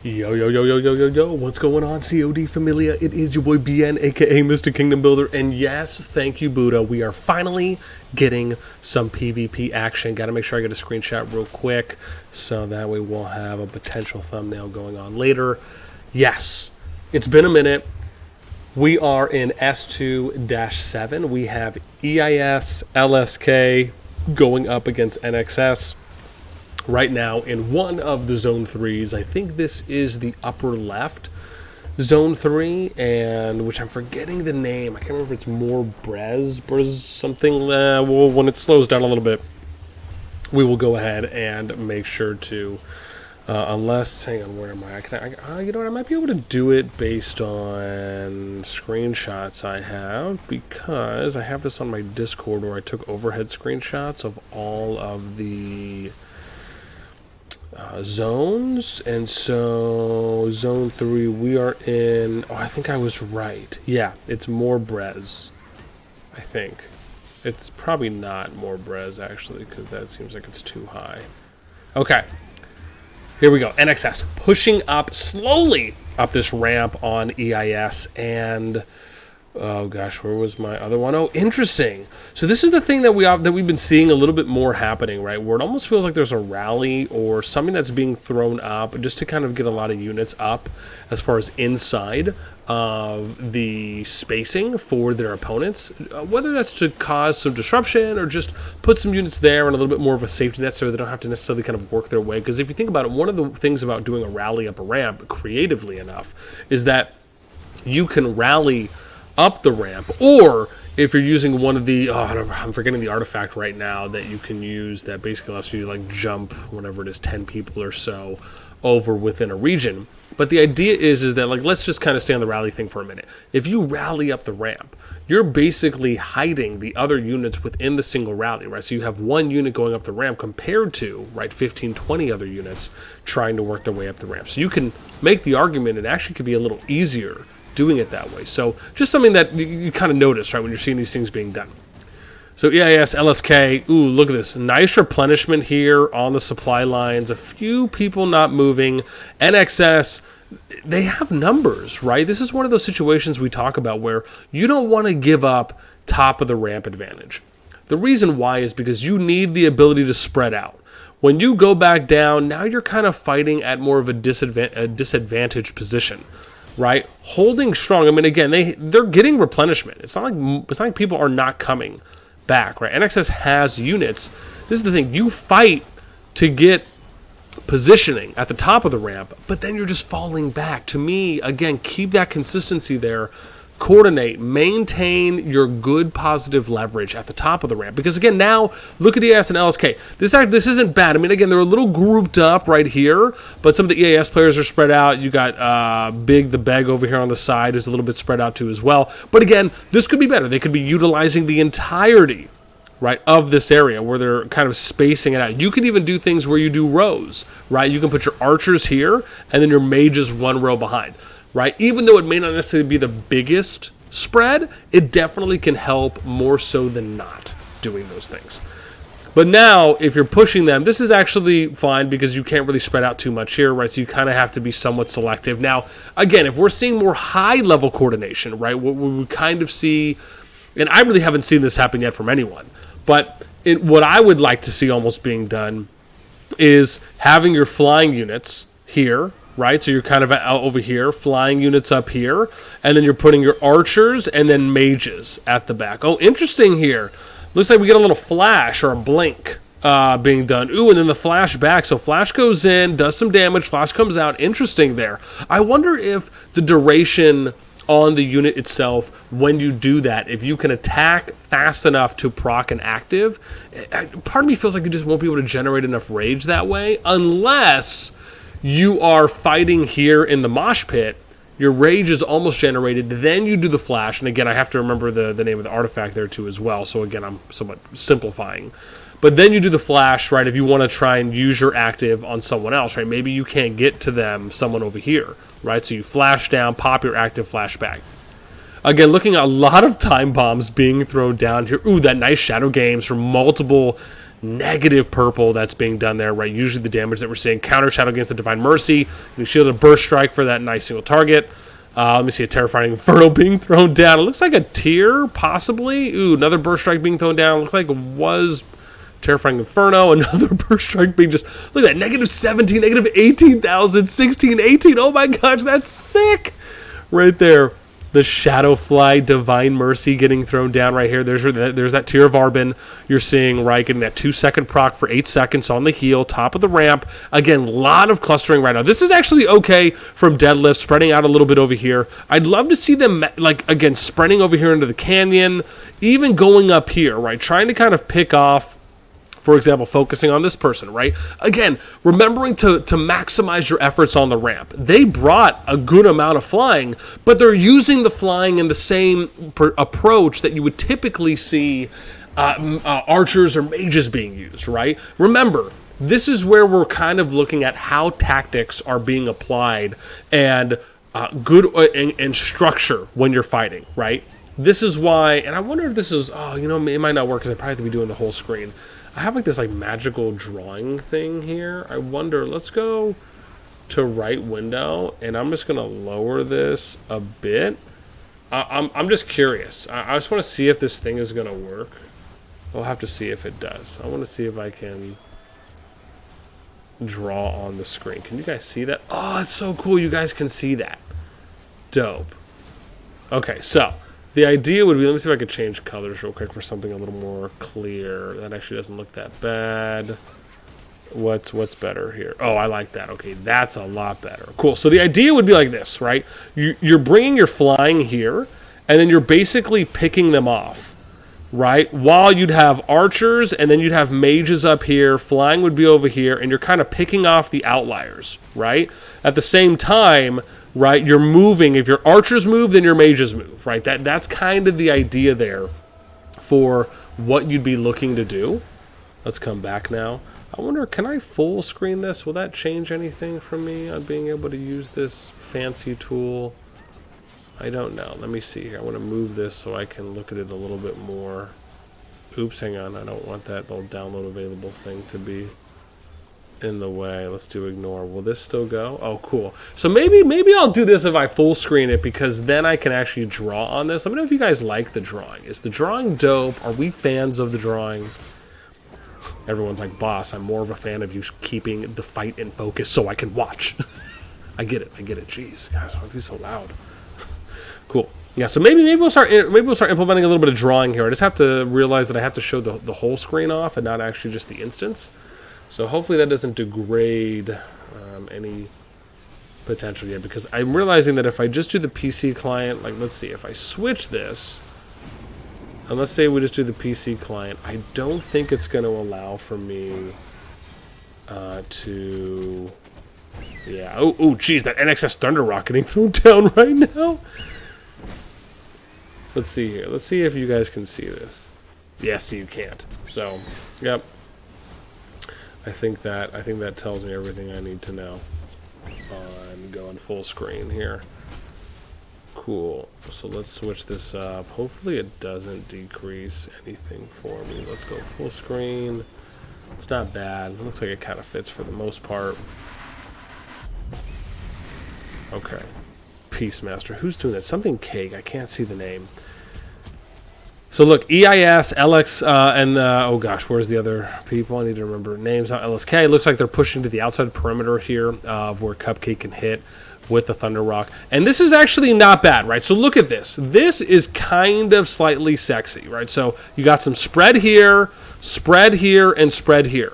Yo, yo, yo, yo, yo, yo, yo, what's going on, COD Familia? It is your boy BN, aka Mr. Kingdom Builder, and yes, thank you, Buddha. We are finally getting some PvP action. Gotta make sure I get a screenshot real quick, so that way we'll have a potential thumbnail going on later. Yes, it's been a minute. We are in S2-7. We have EIS, LSK going up against NXS. Right now in one of the zone 3s. I think this is the upper left zone 3, and which I'm forgetting the name. I can't remember if it's more Brez something. Well, when it slows down a little bit, we will go ahead and make sure to unless, hang on, where am I? You know what, I might be able to do it based on screenshots I have, because I have this on my Discord where I took overhead screenshots of all of the zones. And so zone 3 we are in, I think I was right. Yeah, it's more Brez. I think it's probably not more Brez actually, because that seems like it's too high. Okay, here we go. NXS pushing up slowly up this ramp on EIS, and oh gosh, where was my other one? Oh, interesting. So this is the thing that we've been seeing a little bit more happening, right? Where it almost feels like there's a rally or something that's being thrown up just to kind of get a lot of units up as far as inside of the spacing for their opponents. Whether that's to cause some disruption or just put some units there and a little bit more of a safety net so they don't have to necessarily kind of work their way. Because if you think about it, one of the things about doing a rally up a ramp creatively enough is that you can rally up the ramp, or if you're using one of the, I'm forgetting the artifact right now that you can use that basically lets you like jump whenever it is 10 people or so over within a region. But the idea is that, like, let's just kind of stay on the rally thing for a minute. If you rally up the ramp, you're basically hiding the other units within the single rally, right? So you have one unit going up the ramp compared to, right, 15, 20 other units trying to work their way up the ramp. So you can make the argument it actually could be a little easier doing it that way. So just something that you kind of notice, right, when you're seeing these things being done. So EIS, LSK, ooh, look at this. Nice replenishment here on the supply lines. A few people not moving. NXS, they have numbers, right? This is one of those situations we talk about where you don't want to give up top of the ramp advantage. The reason why is because you need the ability to spread out. When you go back down, now you're kind of fighting at more of a disadvantaged position, right? Holding strong. I mean, again, they're getting replenishment. It's not like people are not coming back, right? NXS has units. This is the thing. You fight to get positioning at the top of the ramp, but then you're just falling back. To me, again, keep that consistency there. Coordinate, maintain your good positive leverage at the top of the ramp. Because again, now look at EIS and LSK. This isn't bad. I mean, again, they're a little grouped up right here, but some of the EIS players are spread out. You got Big the Beg over here on the side is a little bit spread out too as well. But again, this could be better. They could be utilizing the entirety, right, of this area where they're kind of spacing it out. You can even do things where you do rows, right? You can put your archers here and then your mages one row behind, right? Even though it may not necessarily be the biggest spread, it definitely can help more so than not doing those things. But now, if you're pushing them, this is actually fine because you can't really spread out too much here, right? So you kind of have to be somewhat selective. Now, again, if we're seeing more high-level coordination, right, what we kind of see, and I really haven't seen this happen yet from anyone, but what I would like to see almost being done is having your flying units here, right? So you're kind of out over here, flying units up here, and then you're putting your archers and then mages at the back. Oh, interesting here. Looks like we get a little flash or a blink being done. Ooh, and then the flash back. So flash goes in, does some damage, flash comes out. Interesting there. I wonder if the duration on the unit itself, when you do that, if you can attack fast enough to proc an active, part of me feels like you just won't be able to generate enough rage that way, unless you are fighting here in the mosh pit, your rage is almost generated, then you do the flash, and again, I have to remember the name of the artifact there too as well, so again, I'm somewhat simplifying. But then you do the flash, right, if you want to try and use your active on someone else, right, maybe you can't get to them, someone over here, right, so you flash down, pop your active, flash back. Again, looking at a lot of time bombs being thrown down here. Ooh, that nice Shadow Games from multiple negative purple that's being done there, right? Usually the damage that we're seeing. Counter Shadow against the Divine Mercy. You shield a Burst Strike for that nice single target. Let me see a Terrifying Inferno being thrown down. It looks like a Tear, possibly. Ooh, another Burst Strike being thrown down. Looks like it was Terrifying Inferno. Another Burst Strike being just... Look at that. Negative 17, negative 18,000, 16, 18. Oh my gosh, that's sick. Right there. The Shadowfly Divine Mercy getting thrown down right here. There's that Tear of Arbin you're seeing, right? Getting that 2-second proc for 8 seconds on the heel, top of the ramp. Again, a lot of clustering right now. This is actually okay from deadlift, spreading out a little bit over here. I'd love to see them, like, again, spreading over here into the canyon, even going up here, right? Trying to kind of pick off, for example, focusing on this person, right? Again, remembering to maximize your efforts on the ramp. They brought a good amount of flying, but they're using the flying in the same approach that you would typically see archers or mages being used, right? Remember, this is where we're kind of looking at how tactics are being applied and good and structure when you're fighting, right? This is why, and I wonder if this is, it might not work because I probably have to be doing the whole screen. I have like this like magical drawing thing here. I wonder, let's go to right window and I'm just gonna lower this a bit. I'm just curious. I just want to see if this thing is gonna work. We'll have to see if it does. I want to see if I can draw on the screen. Can you guys see that? Oh, it's so cool. You guys can see that. Dope. Okay, so the idea would be, let me see if I could change colors real quick for something a little more clear. That actually doesn't look that bad. What's better here? Oh, I like that. Okay, that's a lot better. Cool. So the idea would be like this, right? You're bringing your flying here, and then you're basically picking them off, right? While you'd have archers, and then you'd have mages up here. Flying would be over here, and you're kind of picking off the outliers, right? At the same time, right, you're moving. If your archers move, then your mages move, right? That's kind of the idea there for what you'd be looking to do. Let's come back now. I wonder, can I full screen this? Will that change anything for me on being able to use this fancy tool? I don't know. Let me see here. I want to move this so I can look at it a little bit more. Oops, hang on. I don't want that little download available thing to be in the way. Let's do ignore. Will this still go? Oh, cool. So maybe I'll do this if I full screen it, because then I can actually draw on this. Let me know if you guys like the drawing. Is the drawing dope? Are we fans of the drawing? Everyone's like, boss, I'm more of a fan of you keeping the fight in focus so I can watch. I get it. Jeez, guys, why be so loud? Cool. Yeah, so maybe we'll start implementing a little bit of drawing here. I just have to realize that I have to show the whole screen off and not actually just the instance. So hopefully that doesn't degrade any potential yet, because I'm realizing that if I just do the PC client, like, let's see, if I switch this, and let's say we just do the PC client, I don't think it's going to allow for me to... Yeah, oh, geez, that NXS Thunder Rock getting thrown down right now. Let's see here. Let's see if you guys can see this. Yes, you can't. So, yep. I think that tells me everything I need to know on going full screen here. Cool. So let's switch this up. Hopefully it doesn't decrease anything for me. Let's go full screen. It's not bad. It looks like it kind of fits for the most part. Okay. Peacemaster. Who's doing that? Something Cake. I can't see the name. So look, EIS, LX, and oh gosh, where's the other people? I need to remember names. LSK. It looks like they're pushing to the outside perimeter here of where Cupcake can hit with the Thunder Rock. And this is actually not bad, right? So look at this. This is kind of slightly sexy, right? So you got some spread here, and spread here,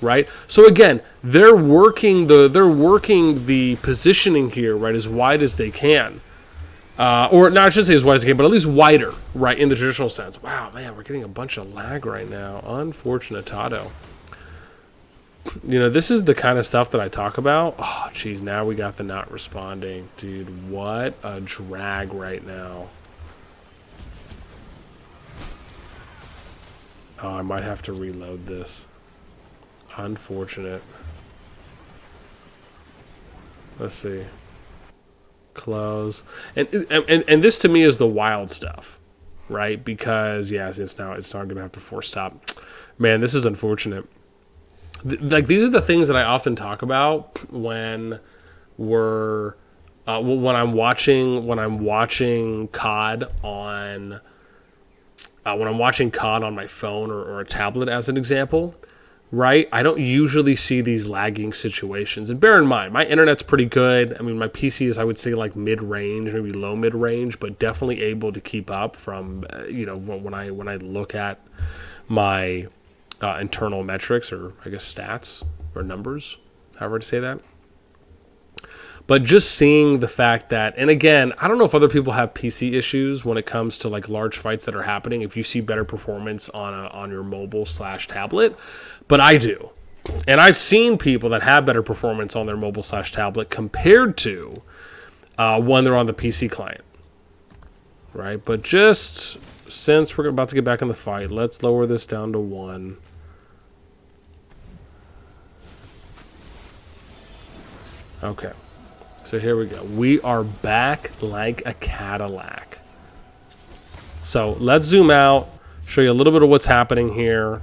right? So again, they're working the positioning here, right, as wide as they can. Or not, I should say as wide as they can, but at least wider, right, in the traditional sense. Wow, man, we're getting a bunch of lag right now. Unfortunatado. You know, this is the kind of stuff that I talk about. Oh, geez, now we got the not responding. Dude, what a drag right now. Oh, I might have to reload this. Unfortunate. Let's see. Close. And this to me is the wild stuff, right? Because, yeah, it's now going to have to force stop. Man, this is unfortunate. Like, these are the things that I often talk about when we're when I'm watching COD on my phone or a tablet, as an example, right? I don't usually see these lagging situations. And bear in mind, my internet's pretty good. I mean, my PC is, I would say, like mid-range, maybe low mid-range, but definitely able to keep up from when I look at my internal metrics, or I guess stats or numbers, however to say that. But just seeing the fact that, and again, I don't know if other people have PC issues when it comes to like large fights that are happening, if you see better performance on your mobile/tablet, but I do. And I've seen people that have better performance on their mobile/tablet compared to when they're on the PC client, right? But just since we're about to get back in the fight, let's lower this down to 1. Okay. So here we go. We are back like a Cadillac. So let's zoom out, show you a little bit of what's happening here.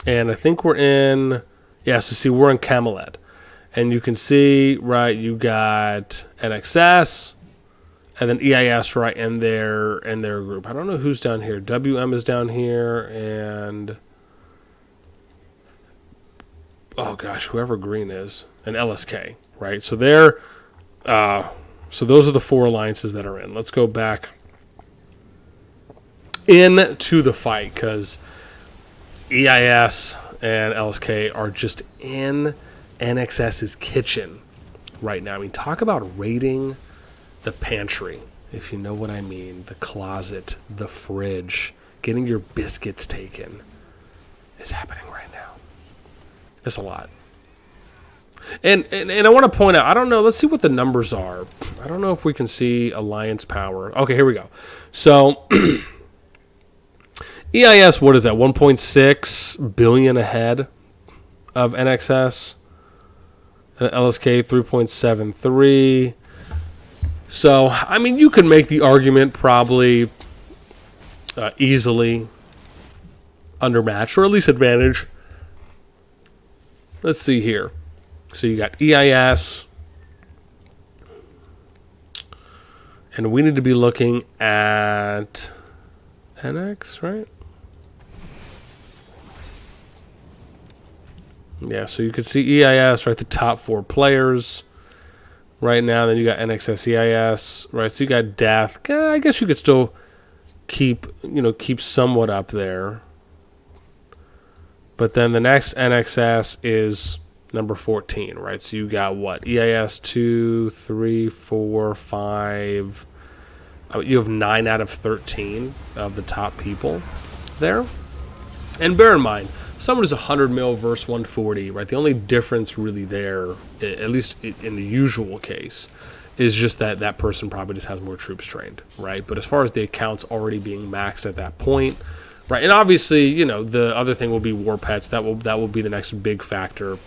And I think we're in, so see, we're in Camelot. And you can see, right, you got NXS and then EIS right in their group. I don't know who's down here. WM is down here, and oh gosh, whoever green is, and LSK. Right, so so those are the 4 alliances that are in. Let's go back into the fight, because EIS and LSK are just in NXS's kitchen right now. I mean, talk about raiding the pantry, if you know what I mean. The closet, the fridge, getting your biscuits taken is happening right now. It's a lot. And I want to point out, I don't know, let's see what the numbers are. I don't know if we can see alliance power. Okay, here we go. So EIS, what is that? 1.6 billion ahead of NXS. LSK 3.73. So, I mean, you could make the argument probably easily undermatched, or at least advantage. Let's see here. So you got EIS, and we need to be looking at NX, right? Yeah, so you can see EIS, right, the top 4 players right now. Then you got NXS EIS, right? So you got Death. I guess you could still keep somewhat up there. But then the next NXS is number 14, right? So you got what? EIS 2, 3, 4, 5. You have 9 out of 13 of the top people there. And bear in mind, someone is 100 mil versus 140, right? The only difference really there, at least in the usual case, is just that that person probably just has more troops trained, right? But as far as the accounts already being maxed at that point, right? And obviously, the other thing will be war pets. That will be the next big factor,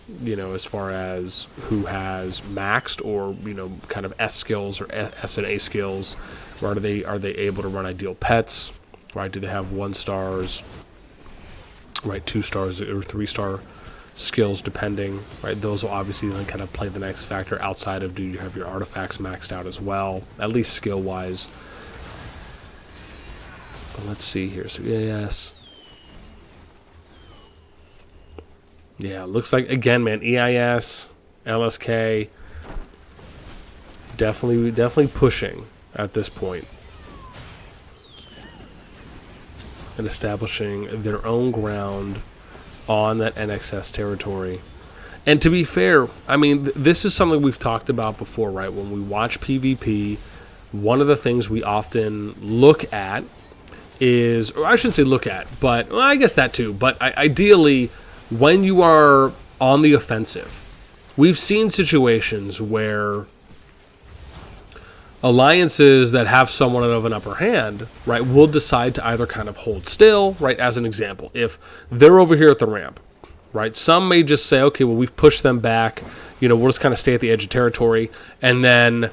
as far as who has maxed or, kind of S skills or S and A skills. Or are they able to run ideal pets, right? Do they have 1 stars, right? 2 stars or 3 star skills, depending, right? Those will obviously then kind of play the next factor outside of, do you have your artifacts maxed out as well, at least skill wise. But let's see here. So EIS. Yeah, looks like, again, man, EIS, LSK, definitely pushing at this point and establishing their own ground on that NXS territory. And to be fair, I mean, this is something we've talked about before, right? When we watch PvP, one of the things we often look at is, or I shouldn't say look at, but well, I guess that too, but ideally, when you are on the offensive, we've seen situations where alliances that have someone of an upper hand, right, will decide to either kind of hold still, right, as an example. If they're over here at the ramp, right, some may just say, okay, well, we've pushed them back, we'll just kind of stay at the edge of territory, and then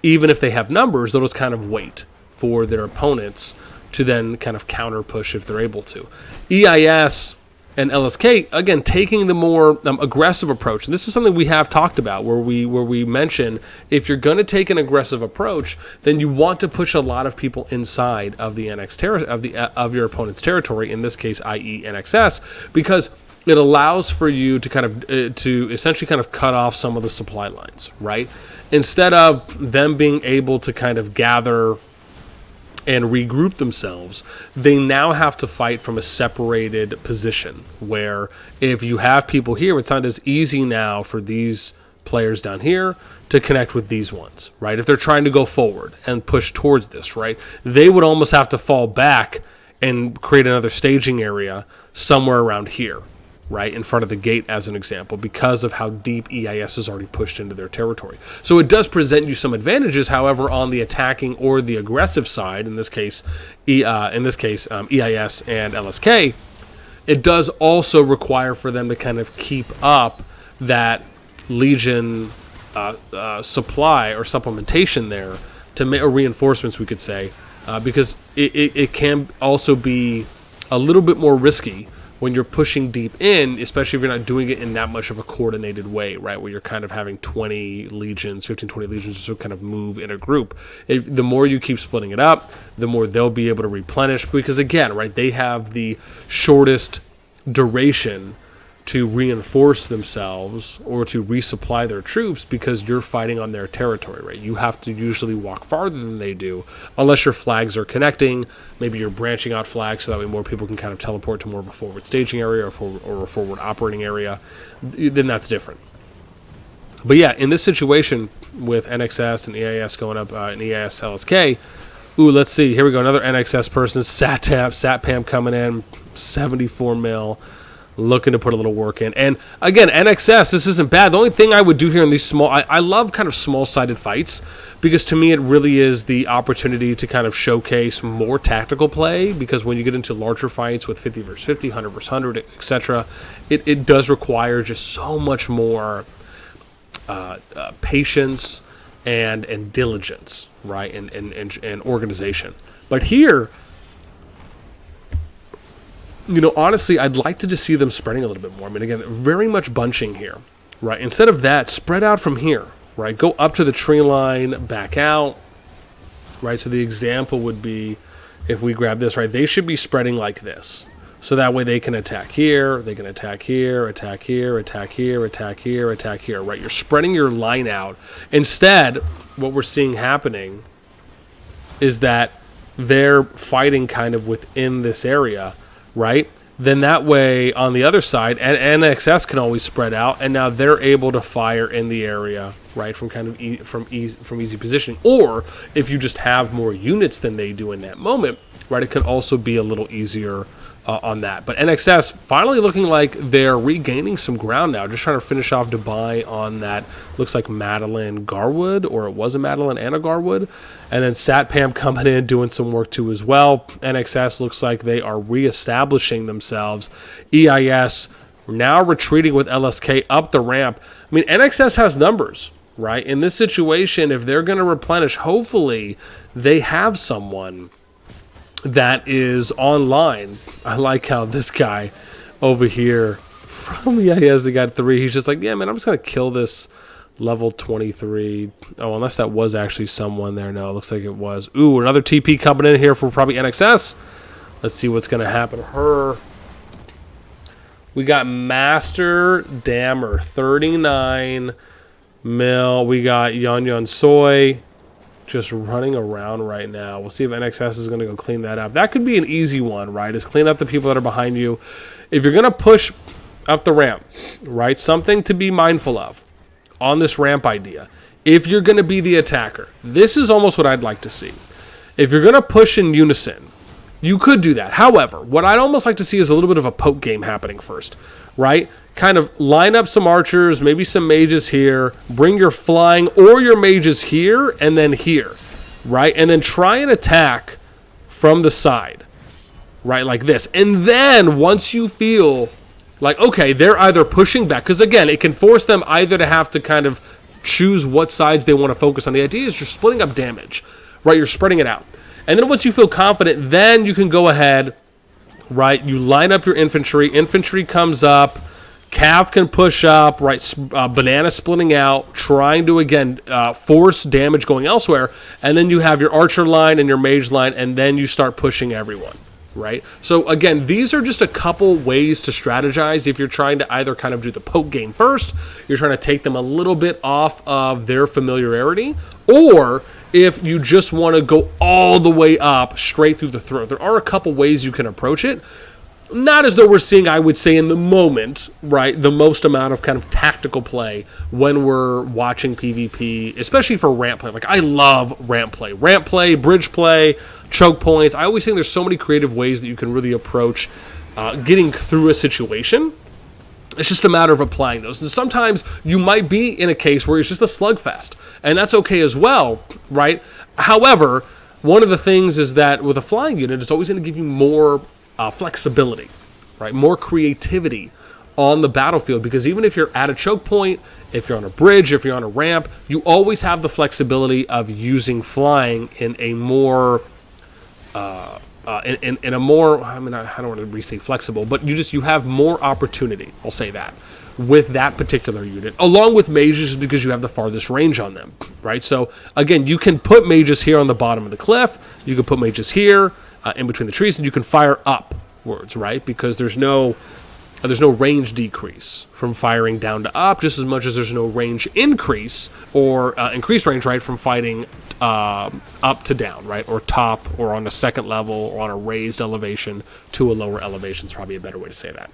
even if they have numbers, they'll just kind of wait for their opponents to then kind of counter push if they're able to. EIS and LSK, again, taking the more aggressive approach. And this is something we have talked about, where we mention if you're going to take an aggressive approach, then you want to push a lot of people inside of the of your opponent's territory. In this case, i.e., NXS, because it allows for you to kind of to essentially kind of cut off some of the supply lines, right? Instead of them being able to kind of gather and regroup themselves, they now have to fight from a separated position, where if you have people here, it's not as easy now for these players down here to connect with these ones, right? If they're trying to go forward and push towards this, right, they would almost have to fall back and create another staging area somewhere around here, right, in front of the gate, as an example, because of how deep EIS is already pushed into their territory. So it does present you some advantages. However, on the attacking or the aggressive side, in this case EIS and LSK, it does also require for them to kind of keep up that Legion supply or supplementation there, or reinforcements, we could say, because it can also be a little bit more risky when you're pushing deep in, especially if you're not doing it in that much of a coordinated way, right, where you're kind of having 20 legions, 15, 20 legions, to kind of move in a group. The more you keep splitting it up, the more they'll be able to replenish, because again, right, they have the shortest duration to reinforce themselves or to resupply their troops, because you're fighting on their territory, right? You have to usually walk farther than they do, unless your flags are connecting. Maybe you're branching out flags so that way more people can kind of teleport to more of a forward staging area or a forward operating area. Then that's different. But yeah, in this situation with NXS and EIS going up, and EIS LSK, ooh, let's see. Here we go. Another NXS person, Satpam coming in, 74 mil. Looking to put a little work in. And again, NXS, this isn't bad. The only thing I would do here in these small, I love kind of small-sided fights, because to me it really is the opportunity to kind of showcase more tactical play, because when you get into larger fights with 50 versus 50, 100 versus 100, etc., it does require just so much more patience and diligence, right, and organization. But here, you know, honestly, I'd like to just see them spreading a little bit more. I mean, again, very much bunching here, right? Instead of that, spread out from here, right? Go up to the tree line, back out, right? So the example would be, if we grab this, right, they should be spreading like this. So that way they can attack here, they can attack here, attack here, attack here, attack here, attack here, right? You're spreading your line out. Instead, what we're seeing happening is that they're fighting kind of within this area, right? Then that way, on the other side, and NXS can always spread out, and now they're able to fire in the area, right, from kind of from easy positioning. Or if you just have more units than they do in that moment, right, it can also be a little easier on that. But NXS finally looking like they're regaining some ground now, just trying to finish off Dubai on that, looks like Madeline Garwood, or it was a Madeline and a Garwood. And then Satpam coming in, doing some work too as well. NXS looks like they are reestablishing themselves. EIS now retreating with LSK up the ramp. I mean, NXS has numbers, right? In this situation, if they're going to replenish, hopefully they have someone that is online. I like how this guy over here from EIS, they got 3. He's just like, yeah, man, I'm just going to kill this level 23. Oh, unless that was actually someone there. No, it looks like it was. Ooh, another TP coming in here for probably NXS. Let's see what's going to happen to her. We got Master Dammer, 39 mil. We got Yon Soy just running around right now. We'll see if NXS is going to go clean that up. That could be an easy one, right? Is clean up the people that are behind you. If you're going to push up the ramp, right, something to be mindful of on this ramp idea. If you're going to be the attacker, this is almost what I'd like to see. If you're going to push in unison, you could do that. However, what I'd almost like to see is a little bit of a poke game happening first, right? Kind of line up some archers, maybe some mages here, bring your flying or your mages here and then here, right? And then try and attack from the side, right, like this. And then once you feel like, okay, they're either pushing back, because again, it can force them either to have to kind of choose what sides they want to focus on. The idea is you're splitting up damage, right? You're spreading it out. And then once you feel confident, then you can go ahead, right? You line up your infantry. Infantry comes up. Cav can push up, right? Banana splitting out, trying to, again, force damage going elsewhere. And then you have your archer line and your mage line, and then you start pushing everyone, right? So, again, these are just a couple ways to strategize if you're trying to either kind of do the poke game first, you're trying to take them a little bit off of their familiarity, or if you just want to go all the way up straight through the throat. There are a couple ways you can approach it. Not as though we're seeing, I would say, in the moment, right, the most amount of kind of tactical play when we're watching PvP, especially for ramp play. Like, I love ramp play. Ramp play, bridge play, choke points. I always think there's so many creative ways that you can really approach getting through a situation. It's just a matter of applying those. And sometimes you might be in a case where it's just a slugfest, and that's okay as well, right? However, one of the things is that with a flying unit, it's always going to give you more flexibility, right? More creativity on the battlefield, because even if you're at a choke point, if you're on a bridge, if you're on a ramp, you always have the flexibility of using flying in a more in a more, I mean, I don't want to re-say flexible, but you have more opportunity, I'll say that, with that particular unit, along with mages, because you have the farthest range on them, right? So, again, you can put mages here on the bottom of the cliff, you can put mages here, in between the trees, and you can fire upwards, right? Because there's no range decrease from firing down to up, just as much as there's no range increase or increased range, right, from fighting up to down, right, or top, or on a second level, or on a raised elevation to a lower elevation is probably a better way to say that.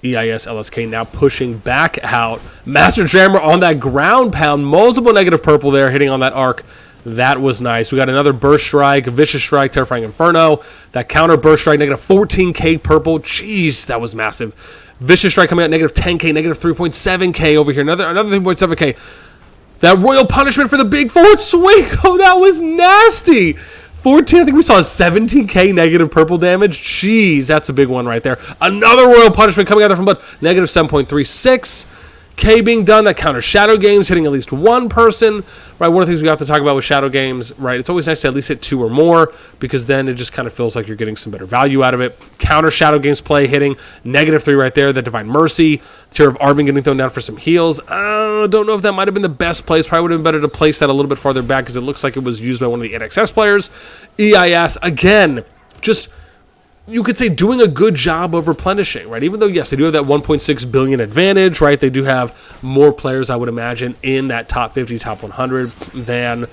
EIS LSK now pushing back out. Master Jammer on that ground pound, multiple negative purple there, hitting on that arc. That was nice. We got another Burst Strike, Vicious Strike, Terrifying Inferno. That counter Burst Strike, negative 14k purple. Jeez, that was massive. Vicious Strike coming out, negative 10k, negative 3.7k over here. Another 3.7k. That Royal Punishment for the big forward swing. Oh, that was nasty. 14, I think we saw 17k negative purple damage. Jeez, that's a big one right there. Another Royal Punishment coming out there from blood. Negative 7.36. K being done, that counters Shadow Games, hitting at least one person, right? One of the things we have to talk about with Shadow Games, right? It's always nice to at least hit two or more, because then it just kind of feels like you're getting some better value out of it. Counter Shadow Games play, hitting negative 3 right there. That Divine Mercy, Tear of Arvin getting thrown down for some heals. Don't know if that might have been the best place. Probably would have been better to place that a little bit farther back, because it looks like it was used by one of the NXS players. EIS, again, just, you could say, doing a good job of replenishing, right? Even though, yes, they do have that 1.6 billion advantage, right? They do have more players, I would imagine, in that top 50, top 100 than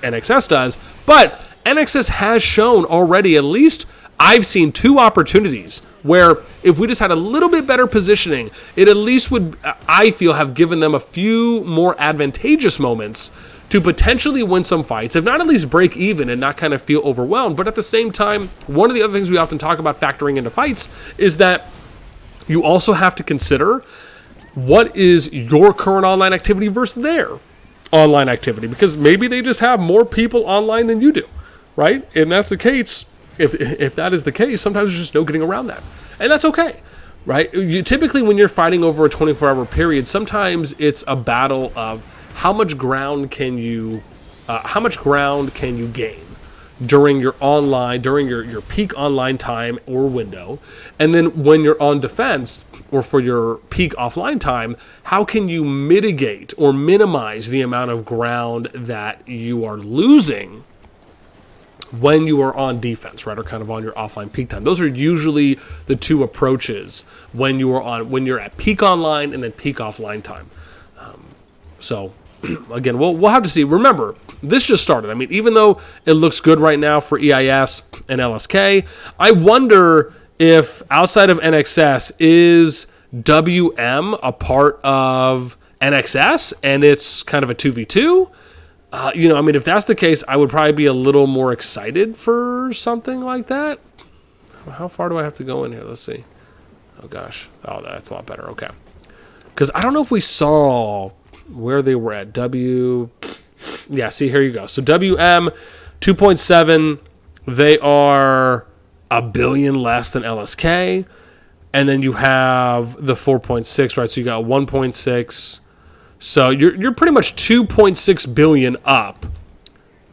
NXS does. But NXS has shown already, at least I've seen 2 opportunities where if we just had a little bit better positioning, it at least would, I feel, have given them a few more advantageous moments to potentially win some fights, if not at least break even and not kind of feel overwhelmed. But at the same time, one of the other things we often talk about factoring into fights is that you also have to consider what is your current online activity versus their online activity, because maybe they just have more people online than you do, right? And that's the case. If that is the case, sometimes there's just no getting around that, and that's okay, right? Typically, when you're fighting over a 24-hour period, sometimes it's a battle of how much ground can you gain during your online, during your peak online time or window, and then when you're on defense or for your peak offline time, how can you mitigate or minimize the amount of ground that you are losing when you are on defense, right, or kind of on your offline peak time. Those are usually the 2 approaches when you're at peak online and then peak offline time. So again, we'll have to see. Remember, this just started. I mean, even though it looks good right now for EIS and LSK, I wonder if outside of NXS, is WM a part of NXS and it's kind of a 2v2? I mean, if that's the case, I would probably be a little more excited for something like that. How far do I have to go in here? Let's see. Oh, gosh. Oh, that's a lot better. Okay. Because I don't know if we saw where they were at. Yeah, see, here you go. So WM 2.7, they are a billion less than LSK. And then you have the 4.6, right? So you got 1.6. So you're pretty much 2.6 billion up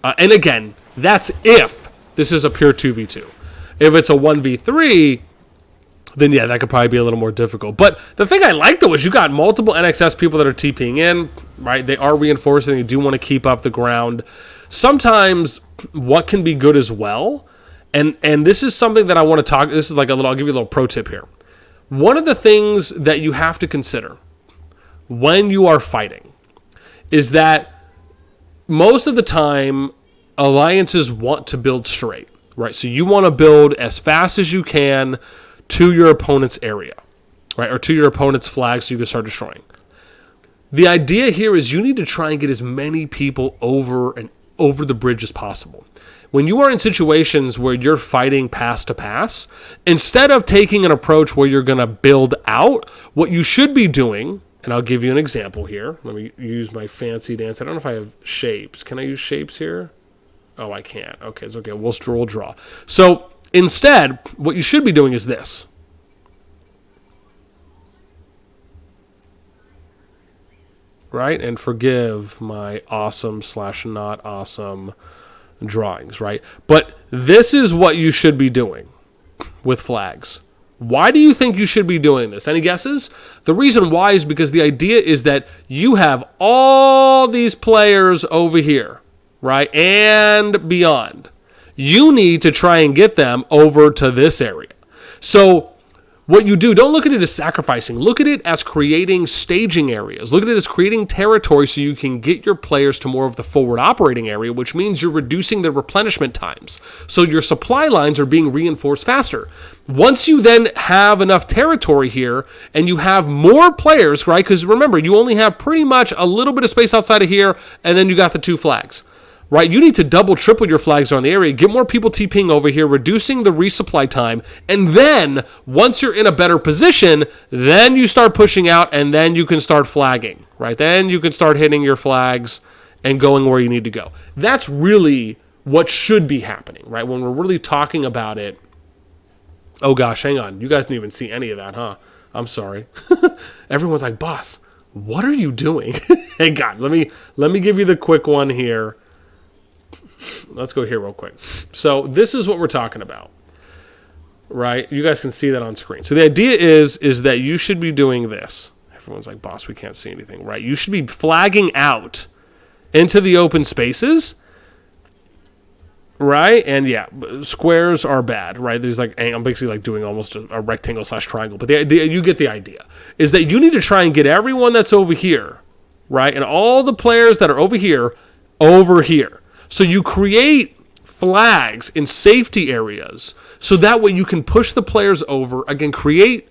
And again, that's if this is a pure 2v2. If it's a 1v3, then yeah, that could probably be a little more difficult. But the thing I like, though, is you got multiple NXS people that are TPing in, right? They are reinforcing. You do want to keep up the ground. Sometimes what can be good as well, and this is something that I want to talk, this is like I'll give you a little pro tip here. One of the things that you have to consider when you are fighting is that most of the time, alliances want to build straight, right? So you want to build as fast as you can to your opponent's area, right? Or to your opponent's flag so you can start destroying. The idea here is you need to try and get as many people over the bridge as possible. When you are in situations where you're fighting pass to pass, instead of taking an approach where you're going to build out, what you should be doing, and I'll give you an example here. Let me use my fancy dance. I don't know if I have shapes. Can I use shapes here? Oh, I can't. Okay, it's okay. We'll draw. So instead, what you should be doing is this. Right? And forgive my awesome/not awesome drawings, right? But this is what you should be doing with flags. Why do you think you should be doing this? Any guesses? The reason why is because the idea is that you have all these players over here, right? And beyond. You need to try and get them over to this area. So what you do, don't look at it as sacrificing. Look at it as creating staging areas. Look at it as creating territory so you can get your players to more of the forward operating area, which means you're reducing the replenishment times. So your supply lines are being reinforced faster. Once you then have enough territory here and you have more players, right? Because remember, you only have pretty much a little bit of space outside of here, and then you got the 2 flags. Right, you need to double, triple your flags around the area, get more people TPing over here, reducing the resupply time, and then, once you're in a better position, then you start pushing out, and then you can start flagging, right? Then you can start hitting your flags and going where you need to go. That's really what should be happening, right? When we're really talking about it. Oh gosh, hang on. You guys didn't even see any of that, huh? I'm sorry. Everyone's like, boss, what are you doing? Hey, God, let me give you the quick one here. Let's go here real quick. So this is what we're talking about, right? You guys can see that on screen. So the idea is that you should be doing this. Everyone's like, boss, we can't see anything, right? You should be flagging out into the open spaces, right? And yeah, squares are bad, right? There's like, I'm basically like doing almost a rectangle/triangle, but you get the idea, is that you need to try and get everyone that's over here, right? And all the players that are over here. So you create flags in safety areas so that way you can push the players over, again, create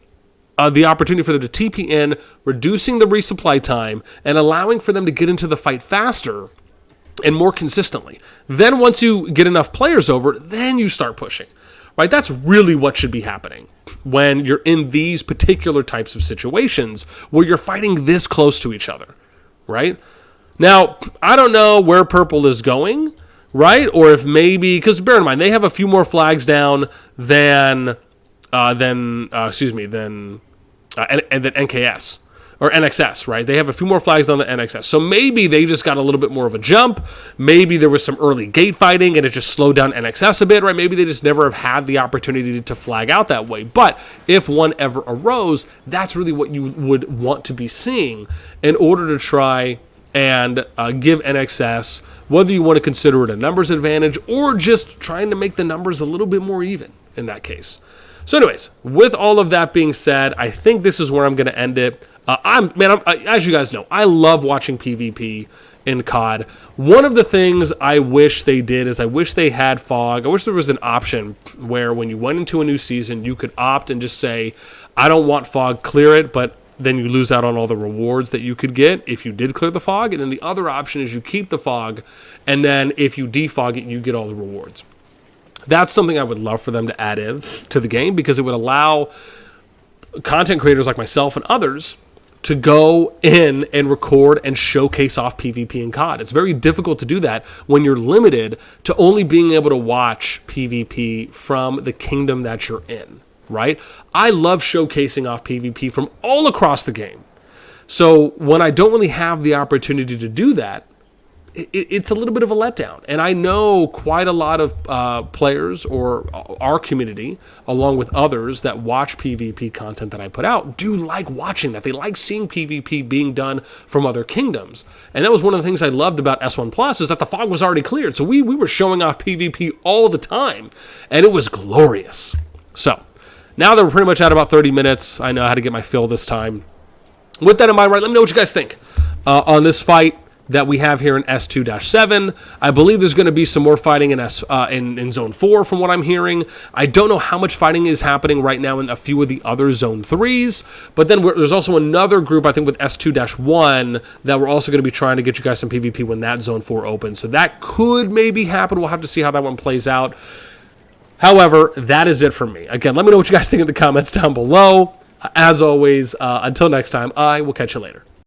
the opportunity for them to TP in, reducing the resupply time, and allowing for them to get into the fight faster and more consistently. Then once you get enough players over, then you start pushing. Right? That's really what should be happening when you're in these particular types of situations where you're fighting this close to each other. Right? Now, I don't know where purple is going, right? Or if maybe, because bear in mind, they have a few more flags down than NKS or NXS, right? They have a few more flags down than NXS. So maybe they just got a little bit more of a jump. Maybe there was some early gate fighting and it just slowed down NXS a bit, right? Maybe they just never have had the opportunity to flag out that way. But if one ever arose, that's really what you would want to be seeing in order to try and give NXS, whether you want to consider it a numbers advantage or just trying to make the numbers a little bit more even in that case. So anyways, with all of that being said, I think this is where I'm going to end it. As you guys know, I love watching PvP in CoD. One of the things I wish they did is I wish they had fog. I wish there was an option where when you went into a new season, you could opt and just say, I don't want fog, clear it, but then you lose out on all the rewards that you could get if you did clear the fog. And then the other option is you keep the fog, and then if you defog it, you get all the rewards. That's something I would love for them to add in to the game because it would allow content creators like myself and others to go in and record and showcase off PvP in CoD. It's very difficult to do that when you're limited to only being able to watch PvP from the kingdom that you're in. Right? I love showcasing off PvP from all across the game. So when I don't really have the opportunity to do that, it's a little bit of a letdown. And I know quite a lot of players or our community, along with others that watch PvP content that I put out, do like watching that. They like seeing PvP being done from other kingdoms. And that was one of the things I loved about S1 Plus, is that the fog was already cleared. So we were showing off PvP all the time, and it was glorious. So now that we're pretty much at about 30 minutes, I know how to get my fill this time. With that in mind, right, let me know what you guys think on this fight that we have here in S2-7. I believe there's going to be some more fighting in Zone 4 from what I'm hearing. I don't know how much fighting is happening right now in a few of the other Zone 3s, but then there's also another group, I think, with S2-1 that we're also going to be trying to get you guys some PvP when that Zone 4 opens. So that could maybe happen. We'll have to see how that one plays out. However, that is it for me. Again, let me know what you guys think in the comments down below. As always, until next time, I will catch you later.